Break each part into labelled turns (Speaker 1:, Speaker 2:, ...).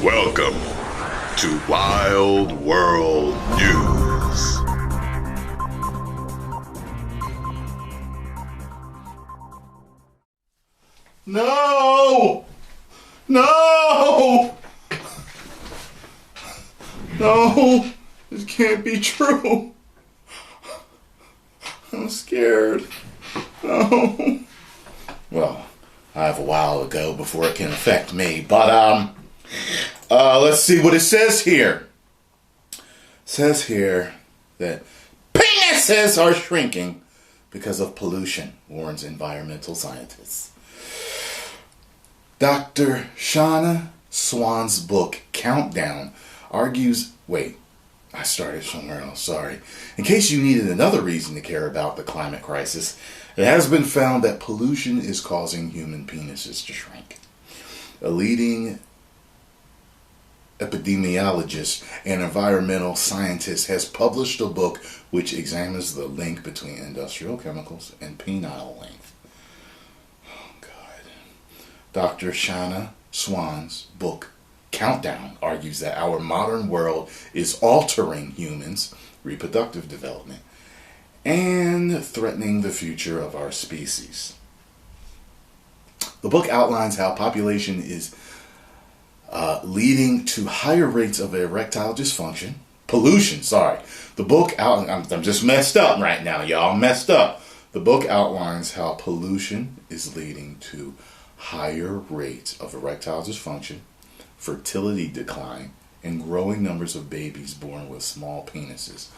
Speaker 1: Welcome to Wild World News.
Speaker 2: No! No! No! This can't be true. I'm scared. No. Well, I have a while to go before it can affect me, but let's see what it says here. It says here that penises are shrinking because of pollution, warns environmental scientists. Dr. Shauna Swan's book, Countdown, argues... Wait, I started somewhere else, sorry. In case you needed another reason to care about the climate crisis, it has been found that pollution is causing human penises to shrink. A leading epidemiologist and environmental scientist has published a book which examines the link between industrial chemicals and penile length. Oh, God. Dr. Shauna Swan's book, Countdown, argues that our modern world is altering humans' reproductive development and threatening the future of our species. The book outlines how population is leading to higher rates of erectile dysfunction. Pollution, sorry. The book I'm just messed up right now, y'all. I'm messed up. The book outlines how pollution is leading to higher rates of erectile dysfunction, fertility decline, and growing numbers of babies born with small penises.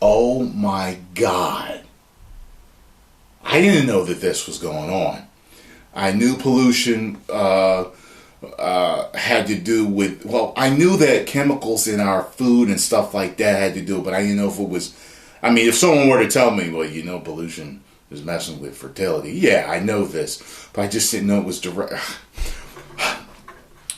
Speaker 2: Oh my God. I didn't know that this was going on. I knew pollution had to do with, well, I knew that chemicals in our food and stuff like that had to do it, but I didn't know if it was, I mean, if someone were to tell me, well, you know, pollution is messing with fertility. Yeah, I know this, but I just didn't know it was direct.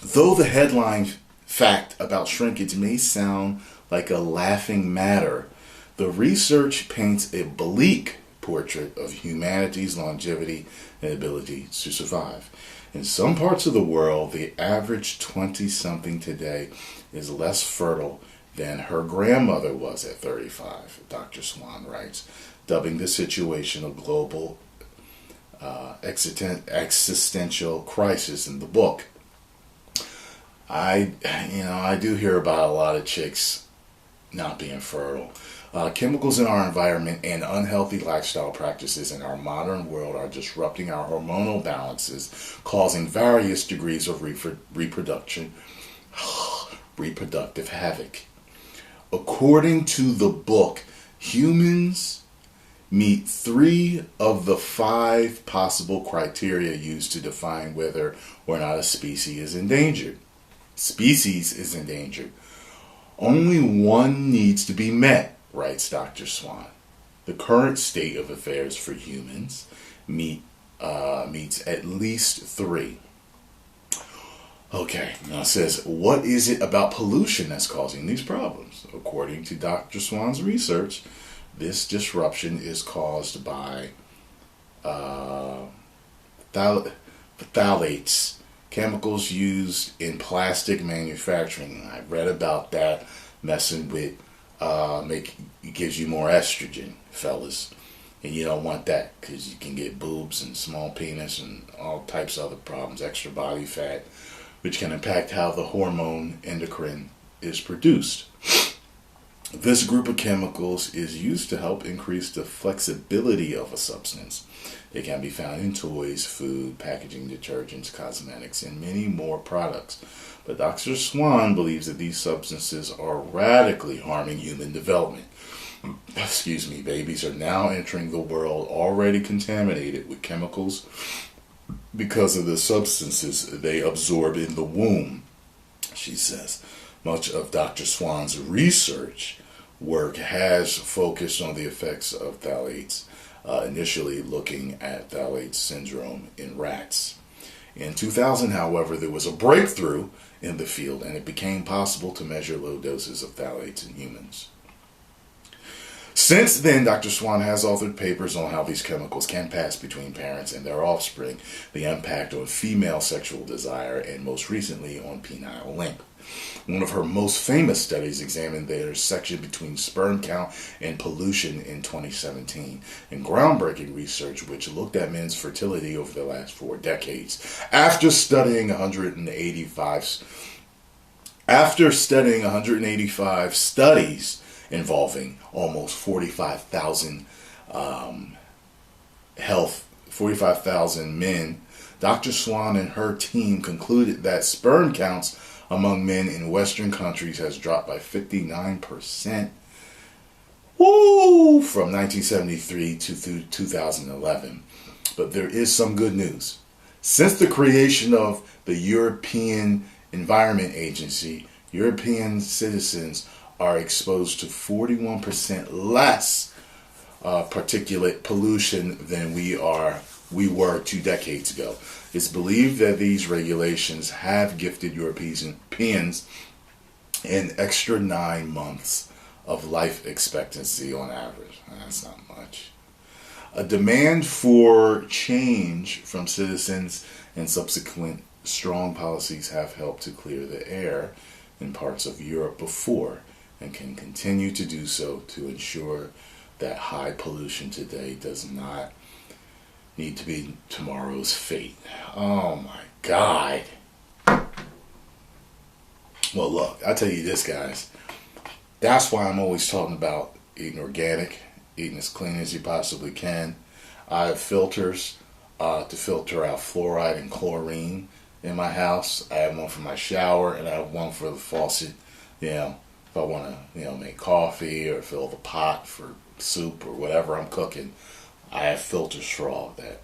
Speaker 2: Though the headline fact about shrinkage may sound like a laughing matter, the research paints a bleak portrait of humanity's longevity and ability to survive. In some parts of the world, the average 20-something today is less fertile than her grandmother was at 35, Dr. Swan writes, dubbing the situation a global existential crisis in the book. I do hear about a lot of chicks not being fertile. Chemicals in our environment and unhealthy lifestyle practices in our modern world are disrupting our hormonal balances, causing various degrees of reproductive havoc. According to the book, humans meet 3 of the 5 possible criteria used to define whether or not a species is endangered. Only one needs to be met, writes Dr. Swan. The current state of affairs for humans meets at least 3. Okay, now it says, what is it about pollution that's causing these problems? According to Dr. Swan's research, this disruption is caused by phthalates, chemicals used in plastic manufacturing. I read about that, messing with it gives you more estrogen, fellas, and you don't want that because you can get boobs and small penis and all types of other problems, extra body fat, which can impact how the hormone endocrine is produced. This group of chemicals is used to help increase the flexibility of a substance. They can be found in toys, food, packaging, detergents, cosmetics, and many more products. But Dr. Swan believes that these substances are radically harming human development. Babies are now entering the world already contaminated with chemicals because of the substances they absorb in the womb, she says. Much of Dr. Swan's research work has focused on the effects of phthalates, initially looking at phthalate syndrome in rats. In 2000, however, there was a breakthrough in the field, and it became possible to measure low doses of phthalates in humans. Since then, Dr. Swan has authored papers on how these chemicals can pass between parents and their offspring, the impact on female sexual desire, and most recently on penile length. One of her most famous studies examined the intersection between sperm count and pollution in 2017, and groundbreaking research which looked at men's fertility over the last 4 decades. After studying 185 studies involving almost 45,000 men, Dr. Swan and her team concluded that sperm counts among men in Western countries has dropped by 59%. Woo! From 1973 to 2011. But there is some good news. Since the creation of the European Environment Agency, European citizens are exposed to 41% less particulate pollution than we were 2 decades ago. It's believed that these regulations have gifted Europeans an extra 9 months of life expectancy on average. That's not much. A demand for change from citizens and subsequent strong policies have helped to clear the air in parts of Europe before and can continue to do so to ensure that high pollution today does not need to be tomorrow's fate. Oh my God. Well, look, I'll tell you this, guys. That's why I'm always talking about eating organic, eating as clean as you possibly can. I have filters to filter out fluoride and chlorine in my house. I have one for my shower, and I have one for the faucet. If I want to, make coffee or fill the pot for soup or whatever I'm cooking, I have filters for all of that.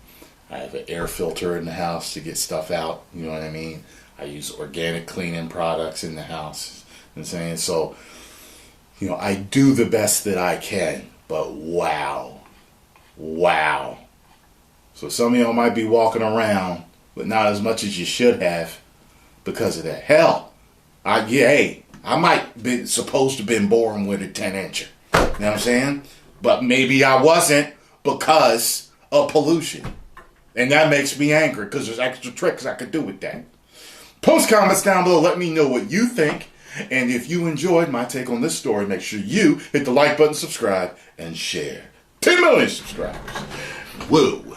Speaker 2: I have an air filter in the house to get stuff out. You know what I mean? I use organic cleaning products in the house. You know what I'm saying? So, I do the best that I can. But wow. So some of y'all might be walking around, but not as much as you should have because of that. Hell, I might be supposed to have been born with a 10-incher. You know what I'm saying? But maybe I wasn't because of pollution. And that makes me angry because there's extra tricks I could do with that. Post comments down below. Let me know what you think. And if you enjoyed my take on this story, make sure you hit the like button, subscribe, and share. 10 million subscribers. Woo!